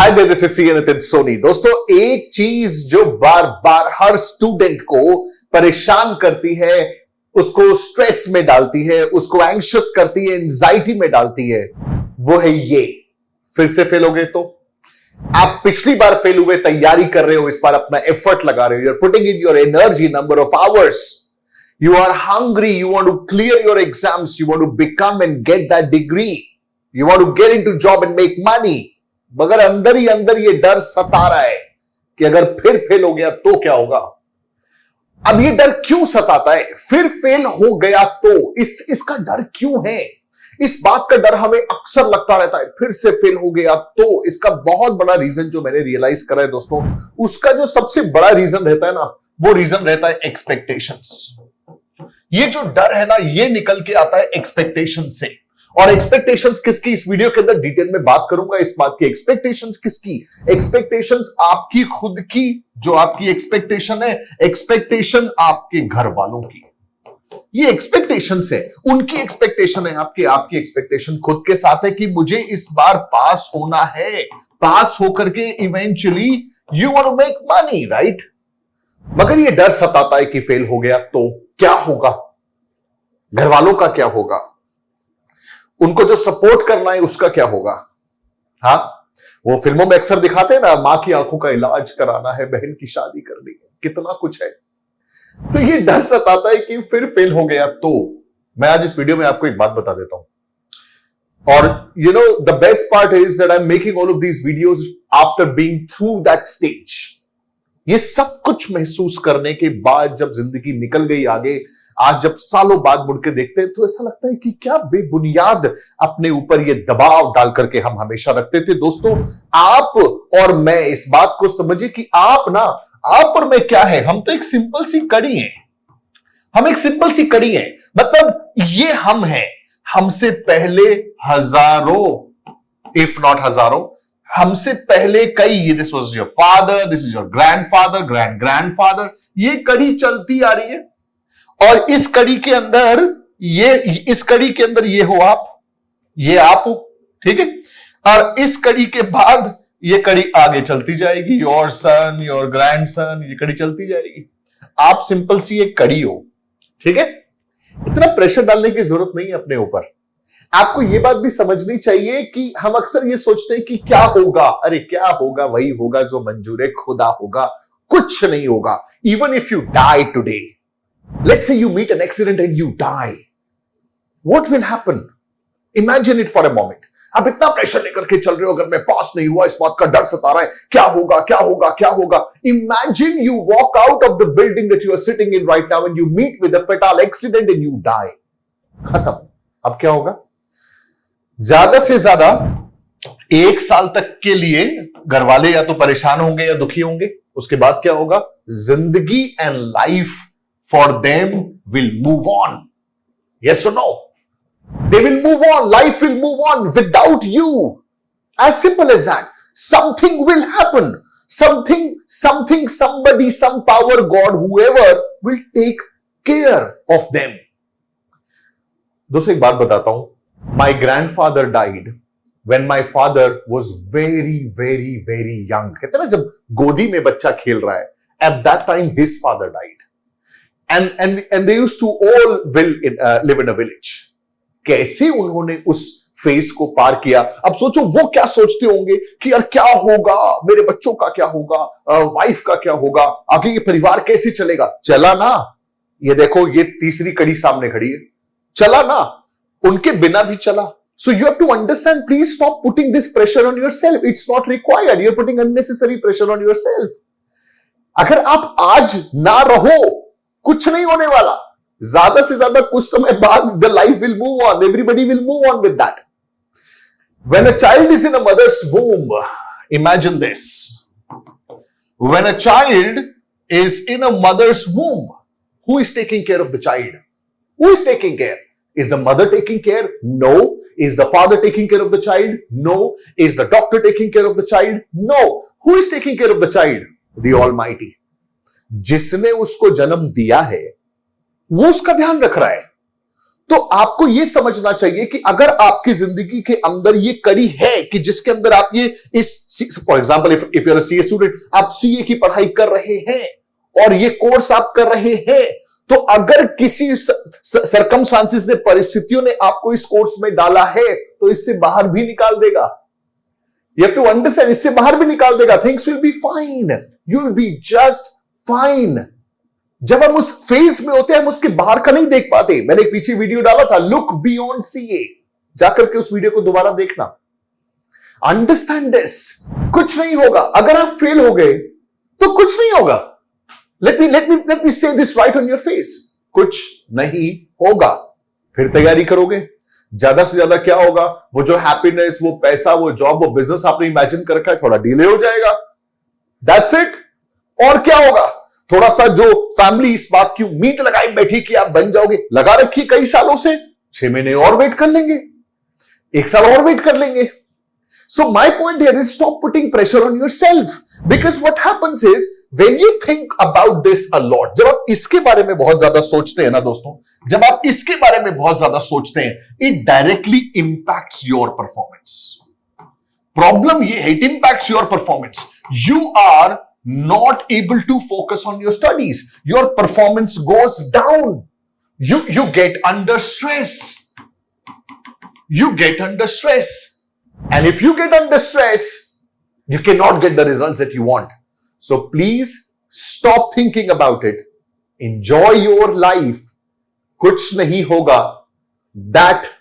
Hi there, this is C Nitin Soni. दोस्तों, एक चीज जो बार बार हर स्टूडेंट को परेशान करती है, उसको स्ट्रेस में डालती है, उसको एंग्शियस करती है, एंजाइटी में डालती है, वो है ये फिर से फेल हो गए तो। आप पिछली बार फेल हुए, तैयारी कर रहे हो, इस बार अपना एफर्ट लगा रहे हो, you are putting in your energy, number of hours, you are hungry, you want to clear your exams, you want to become and get that degree, you want to get into job and make money, मगर अंदर ही अंदर ये डर सता रहा है कि अगर फिर फेल हो गया तो क्या होगा। अब ये डर क्यों सताता है? फिर फेल हो गया तो इसका डर क्यों है? इस बात का डर हमें अक्सर लगता रहता है, फिर से फेल हो गया तो। इसका बहुत बड़ा रीजन जो मैंने रियलाइज करा है दोस्तों, उसका जो सबसे बड़ा रीजन रहता है ना, वो रीजन रहता है एक्सपेक्टेशंस। ये जो डर है ना, ये निकल के आता है एक्सपेक्टेशन से। और एक्सपेक्टेशंस किसकी, इस वीडियो के अंदर डिटेल में बात करूंगा इस बात की। एक्सपेक्टेशंस किसकी? एक्सपेक्टेशंस आपकी खुद की, जो आपकी एक्सपेक्टेशन है, एक्सपेक्टेशन आपके घर वालों की। ये एक्सपेक्टेशंस है, उनकी एक्सपेक्टेशन है, आपकी एक्सपेक्टेशन खुद के साथ है कि मुझे इस बार पास होना है, पास होकर के eventually you want to make money, right? मगर ये डर सताता है कि फेल हो गया तो क्या होगा, घर वालों का क्या होगा, उनको जो सपोर्ट करना है उसका क्या होगा। हाँ, वो फिल्मों में अक्सर दिखाते हैं ना, मां की आंखों का इलाज कराना है, बहन की शादी करनी है, कितना कुछ है। तो ये डर सताता है कि फिर फेल हो गया तो। मैं आज इस वीडियो में आपको एक बात बता देता हूं, और you know the best part is that I am making all of these videos after being through that stage. ये सब कुछ महसूस करने के बाद जब जिंदगी निकल गई आगे, आज जब सालों बाद मुड़ के देखते हैं तो ऐसा लगता है कि क्या बेबुनियाद अपने ऊपर ये दबाव डाल करके हम हमेशा रखते थे। दोस्तों, आप और मैं इस बात को समझिए कि आप और मैं क्या है, हम तो एक सिंपल सी कड़ी हैं। हम एक सिंपल सी कड़ी हैं, मतलब ये हम हैं। हमसे पहले हजारों, इफ नॉट हजारों, हमसे पहले कई, this was your father, this is your grandfather, grandfather, ये कड़ी चलती आ रही है। और इस कड़ी के अंदर ये हो आप, ये आप हो, ठीक है? और इस कड़ी के बाद ये कड़ी आगे चलती जाएगी, योर सन, योर ग्रैंडसन, ये कड़ी चलती जाएगी। आप सिंपल सी एक कड़ी हो, ठीक है? इतना प्रेशर डालने की जरूरत नहीं है अपने ऊपर। आपको यह बात भी समझनी चाहिए कि हम अक्सर ये सोचते हैं कि क्या होगा, अरे क्या होगा, वही होगा जो मंजूर खुदा होगा, कुछ नहीं होगा। Even if you die today, let's say you meet an accident and you die, what will happen? Imagine it for a moment. आप इतना प्रेशर लेकर के चल रहे हो, अगर मैं पास नहीं हुआ, इस बात का डर सता रहा है, क्या होगा, क्या होगा, क्या होगा। Imagine you walk out of the building that you are sitting in right now and you meet with a fatal accident and you die. खत्म। अब क्या होगा? ज्यादा से ज्यादा 1 साल तक के लिए घर वाले या तो परेशान होंगे या दुखी होंगे। उसके बाद क्या होगा? जिंदगी and life for them will move on. Yes और no? They will move on, life will move on without you. As simple as that. Something will happen, something, somebody, some power, God, whoever will take care of them. दोस्तों, एक बात बताता हूं। My grandfather died when my father was very, very, very young. कहते हैं ना, जब गोदी में बच्चा खेल रहा है, at that time his father died, and they used to all live in a village. कैसे उन्होंने उस फेस को पार किया? अब सोचो वो क्या सोचते होंगे कि यार क्या होगा, मेरे बच्चों का क्या होगा, वाइफ का क्या होगा, आगे ये परिवार कैसे चलेगा। चला ना, ये देखो, ये तीसरी कड़ी सामने खड़ी है, चला ना, उनके बिना भी चला। So you have to understand, please stop putting this pressure on yourself. It's not required. You're putting unnecessary pressure on yourself. अगर आप आज ना रहो, कुछ नहीं होने वाला। ज्यादा से ज्यादा कुछ समय बाद the life will move on. Everybody will move on with that. When a child is in a mother's womb, imagine this. When a child is in a mother's womb, who is taking care of the child? Who is taking care? Is the mother taking care? No. Is the father taking care of the child? No. Is the doctor taking care of the child? No. Who is taking care of the child? The Almighty. जिसने उसको जन्म दिया है, वो उसका ध्यान रख रहा है। तो आपको यह समझना चाहिए कि अगर आपकी जिंदगी के अंदर ये कड़ी है कि जिसके अंदर आप ये इस for example if you are a CA student, आप सीए की पढ़ाई कर रहे हैं और ये कोर्स आप कर रहे हैं, तो अगर किसी सरकमस्टांसेस ने, परिस्थितियों ने आपको इस कोर्स में डाला है तो इससे बाहर भी निकाल देगा। यू हैव टू अंडरस्टैंड, इससे बाहर भी निकाल देगा। Things will be fine, you will be just fine. जब हम उस फेज में होते हैं हम उसके बाहर का नहीं देख पाते। मैंने एक पीछे वीडियो डाला था, लुक बियॉन्ड सीए, जाकर के उस वीडियो को दोबारा देखना। अंडरस्टैंड दिस, कुछ नहीं होगा। अगर आप फेल हो गए तो कुछ नहीं होगा। let me say this right on your face, कुछ नहीं होगा। फिर तैयारी करोगे, ज्यादा से ज्यादा क्या होगा, वो जो हैप्पीनेस, वो पैसा, वो जॉब, वो बिजनेस आपने इमेजिन कर रखा है, थोड़ा डिले हो जाएगा। That's it. और क्या होगा, थोड़ा सा जो फैमिली इस बात की उम्मीद लगाई बैठी कि आप बन जाओगे, लगा रखी कई सालों से, 6 महीने और वेट कर लेंगे, 1 साल और वेट कर लेंगे। So my point here is stop putting pressure on yourself, because what happens is when you think about this a lot, जब आप इसके बारे में बहुत ज्यादा सोचते हैं ना दोस्तों, जब आप इसके बारे में बहुत ज्यादा सोचते हैं, it directly impacts your performance. Problem ये है, it impacts your performance. You are not able to focus on your studies. Your performance goes down. You get under stress. You get under stress. And if you get under stress, you cannot get the results that you want. So please stop thinking about it. Enjoy your life. कुछ नहीं होगा. That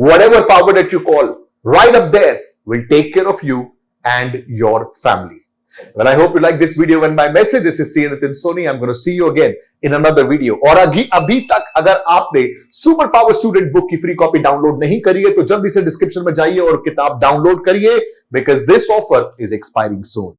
whatever power that you call right up there will take care of you and your family. Well, I hope you like this video and my message. This is CA Nitin Soni. I'm going to see you again in another video. और अभी तक अगर आपने super power student book की free copy download नहीं करी है तो जल्दी से डिस्क्रिप्शन में जाइए और किताब डाउनलोड करिए, because this offer is expiring soon.